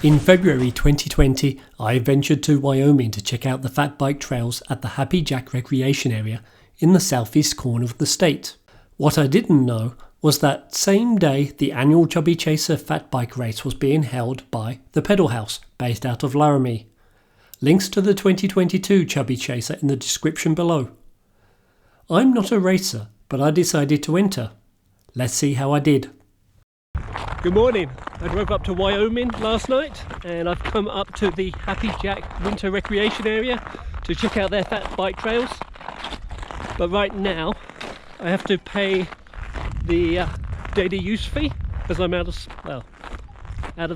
In February 2020, I ventured to Wyoming to check out the fat bike trails at the Happy Jack Recreation Area in the southeast corner of the state. What I didn't know was that same day the annual Chubby Chaser fat bike race was being held by the Pedal House, based out of Laramie. Links to the 2022 Chubby Chaser in the description below. I'm not a racer, but I decided to enter. Let's see how I did. Good morning. I drove up to Wyoming last night and I've come up to the Happy Jack Winter Recreation Area to check out their fat bike trails. But right now I have to pay the daily use fee because I'm out of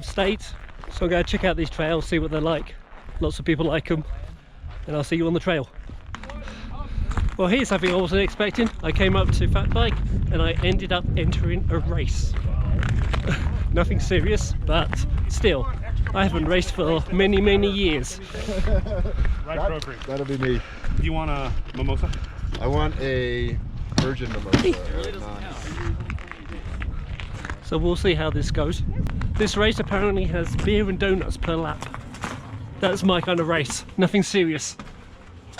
state. So I'm going to check out these trails, see what they're like. Lots of people like them, and I'll see you on the trail. Well, here's something I wasn't expecting. I came up to fat bike and I ended up entering a race. Nothing serious, but still, I haven't raced for many years. That'll be me. Do you want a mimosa? I want a virgin mimosa. So we'll see how this goes. This race apparently has beer and donuts per lap. That's my kind of race. Nothing serious.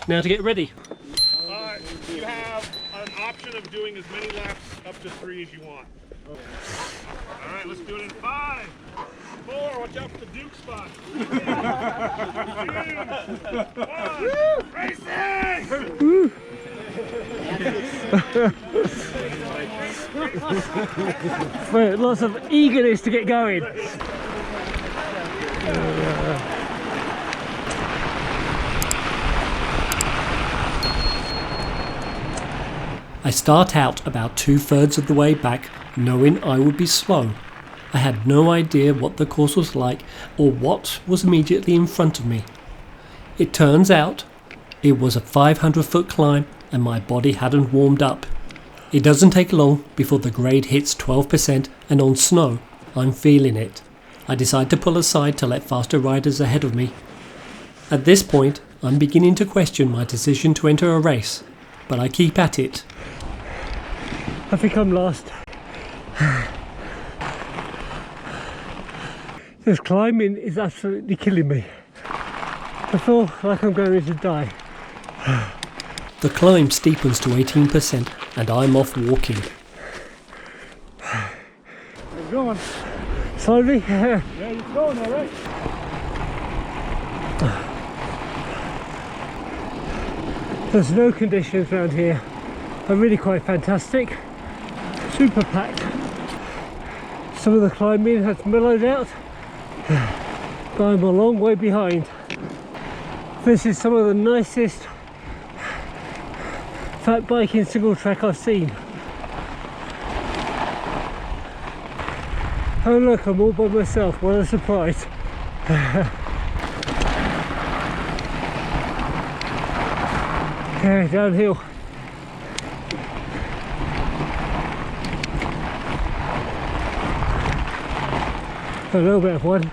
Now to get ready. You have an option of doing as many laps up to 3 as you want. Alright, let's do it in 5, 4, watch out for the Duke spot. 2, 1, racing! Right, lots of eagerness to get going. I start out about 2/3 of the way back, knowing I would be slow. I had no idea what the course was like or what was immediately in front of me. It turns out it was a 500-foot climb and my body hadn't warmed up. It doesn't take long before the grade hits 12% and on snow, I'm feeling it. I decide to pull aside to let faster riders ahead of me. At this point, I'm beginning to question my decision to enter a race, but I keep at it. I think I'm lost. This climbing is absolutely killing me. I feel like I'm going to die. The climb steepens to 18% and I'm off walking. You're going. Slowly? Yeah, you're going alright. The snow conditions around here are really quite fantastic. Super packed. Some of the climbing has mellowed out, but I'm a long way behind. This is some of the nicest fat biking single track I've seen. Oh look, I'm all by myself, what a surprise. Okay, downhill. A little bit of one.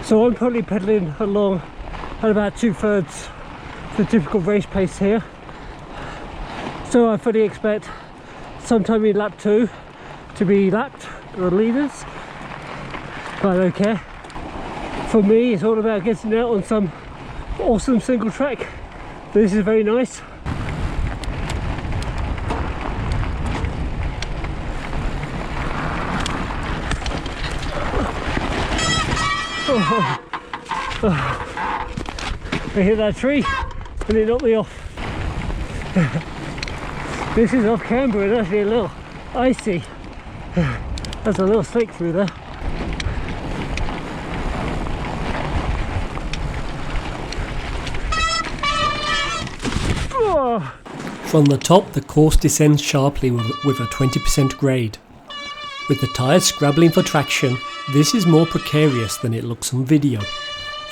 So I'm probably pedaling along at about 2/3 the typical race pace here. So I fully expect sometime in lap 2 to be lapped the leaders, but I don't care. For me, it's all about getting out on some awesome single track. This is very nice. I hit that tree and it knocked me off. This is off camber and actually a little icy. There's a little slick through there. From the top, the course descends sharply with a 20% grade. With the tyres scrabbling for traction, this is more precarious than it looks on video.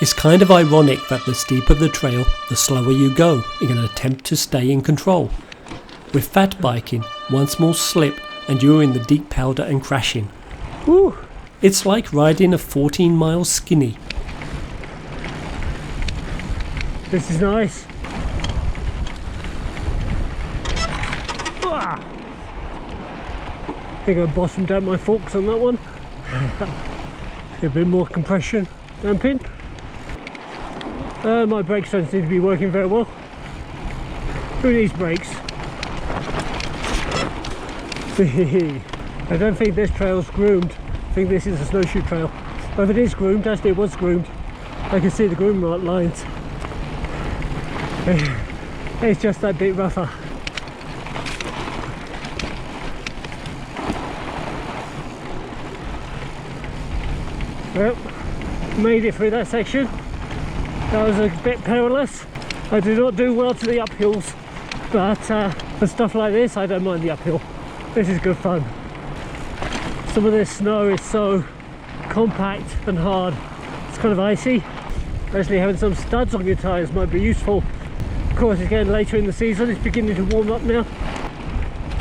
It's kind of ironic that the steeper the trail, the slower you go in an attempt to stay in control. With fat biking, one small slip and you're in the deep powder and crashing. Woo! It's like riding a 14-mile skinny. This is nice. I think I bottomed out my forks on that one. a bit more compression, damping. My brakes don't seem to be working very well. Through these brakes. I don't think this trail's groomed. I think this is a snowshoe trail. But if it is groomed, actually it was groomed. I can see the groom lines. It's just that bit rougher. Well, made it through that section. That was a bit perilous. I do not do well to the uphills, but for stuff like this I don't mind the uphill. This is good fun. Some of this snow is so compact and hard, it's kind of icy. Actually having some studs on your tyres might be useful. Of course it's getting later in the season, it's beginning to warm up now.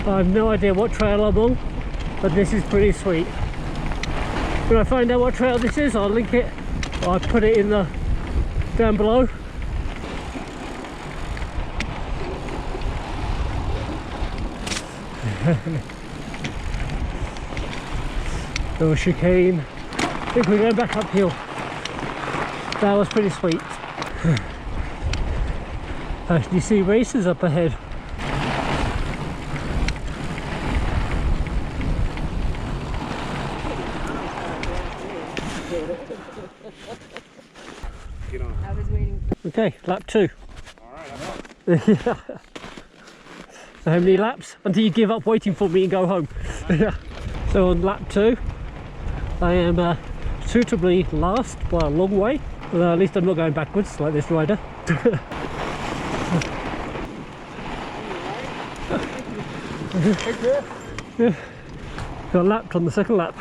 I have no idea what trail I'm on, but this is pretty sweet. When I find out what trail this is, I'll link it, or I'll put it in the down below. Little chicane. I think we're going back uphill. That was pretty sweet. Actually see racers up ahead. Get on. I was waiting for Okay, lap 2. Alright, So how many laps until you give up waiting for me and go home? So on lap 2 I am suitably last by a long way. Well, at least I'm not going backwards like this rider. Yeah. Got lapped on the second lap.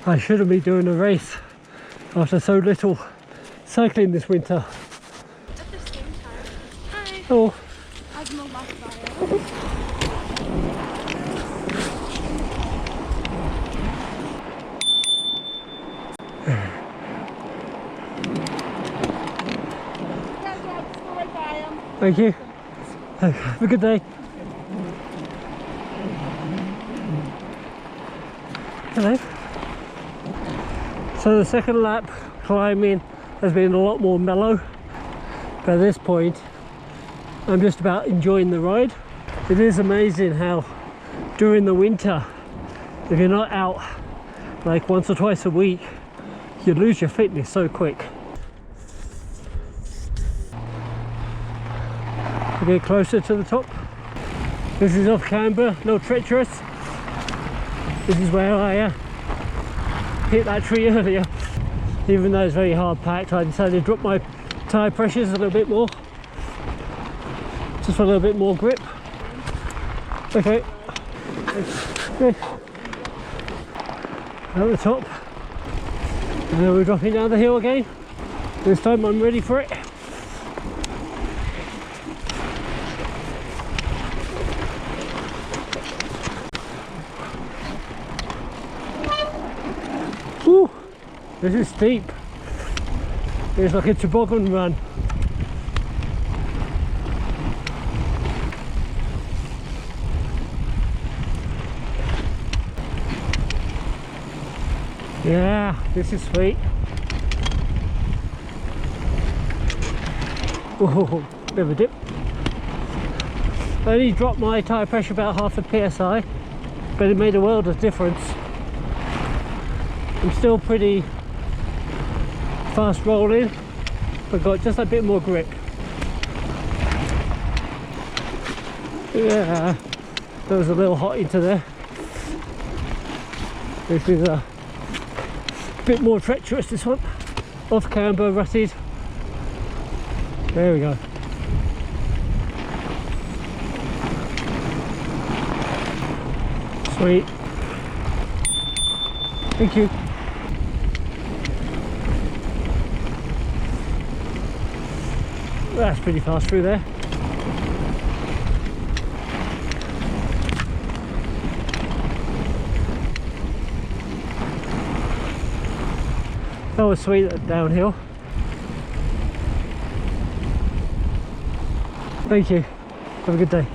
I shouldn't be doing a race after so little cycling this winter. at the same time. Hi. Oh, As Motobecane. thank you. Have a good day. Hello. So the second lap climbing has been a lot more mellow. But at this point, I'm just about enjoying the ride. It is amazing how during the winter, if you're not out like once or twice a week, you lose your fitness so quick. We get closer to the top. This is off camber, a little treacherous. This is where I hit that tree earlier. Even though it's very hard packed, I decided to drop my tyre pressures a little bit more. Just for a little bit more grip. Okay. Good. At the top. And then we're dropping down the hill again. This time I'm ready for it. Woo! This is steep. It's like a toboggan run. Yeah, this is sweet. Oh, bit of a dip. I only dropped my tyre pressure about half a psi, but it made a world of difference. I'm still pretty fast rolling, but got just a bit more grip. Yeah, that was a little hot into there. This is a bit more treacherous, this one. Off camber, rutted. There we go. Sweet. Thank you. That's pretty fast through there. That was sweet downhill. Thank you. Have a good day.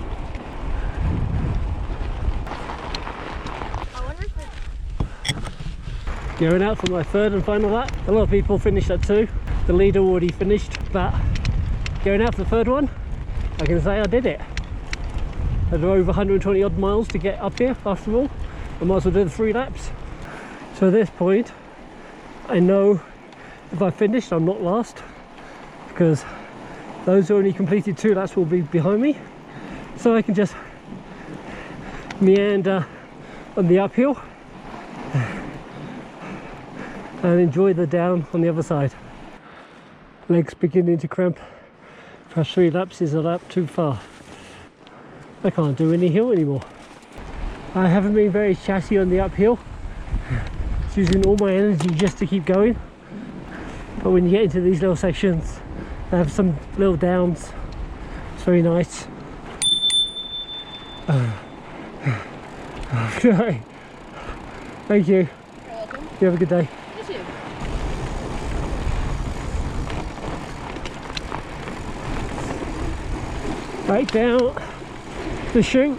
Going out for my third and final lap. A lot of people finished at 2. The leader already finished, but going out for the third one, I can say I did it. I drove 120 odd miles to get up here after all. I might as well do the 3 laps. So at this point, I know if I finished, I'm not last, because those who only completed 2 laps will be behind me. So I can just meander on the uphill and enjoy the down on the other side. Legs beginning to cramp. Perhaps 3 laps is a lap too far. I can't do any hill anymore. I haven't been very chassis on the uphill. It's using all my energy just to keep going. But when you get into these little sections, they have some little downs. It's very nice. Okay. Thank you. You're welcome. You have a good day. You too. Right down the chute.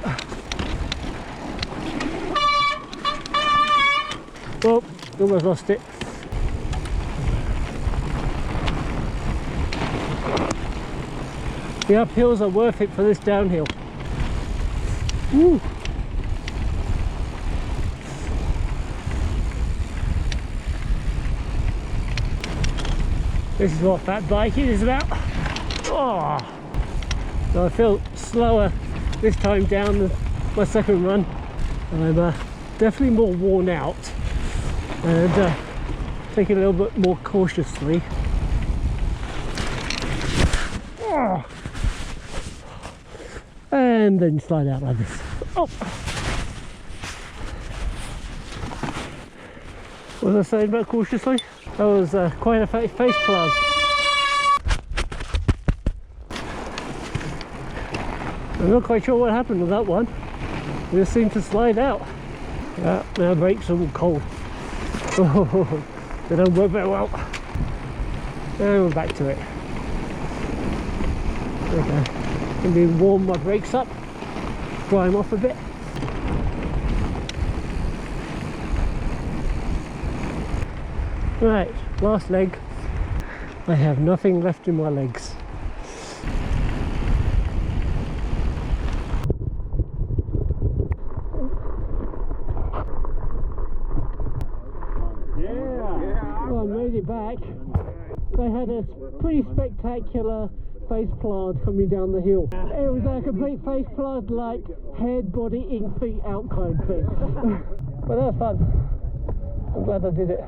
Oh, almost lost it. The uphills are worth it for this downhill. Woo. This is what fat biking is about. Oh. So I feel slower this time down than my second run. I'm definitely more worn out and taking a little bit more cautiously. Oh. And then slide out like this. Oh. What was I saying about cautiously? That was quite a face plug. I'm not quite sure what happened with that one. It just seemed to slide out. Yeah, my brakes are all cold. Oh, they don't work very well. And we're back to it. Okay, I'm going to warm my brakes up, dry them off a bit. Right, last leg. I have nothing left in my legs. Well, I made it back. They had a pretty spectacular face plant coming down the hill. It was a complete face plant, like head, body, ink, feet out kind of thing. But that was fun. I'm glad I did it.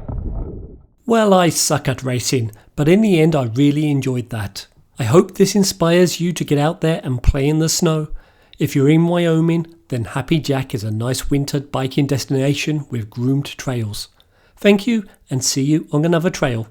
Well, I suck at racing, but in the end I really enjoyed that. I hope this inspires you to get out there and play in the snow. If you're in Wyoming, then Happy Jack is a nice winter biking destination with groomed trails. Thank you, and see you on another trail.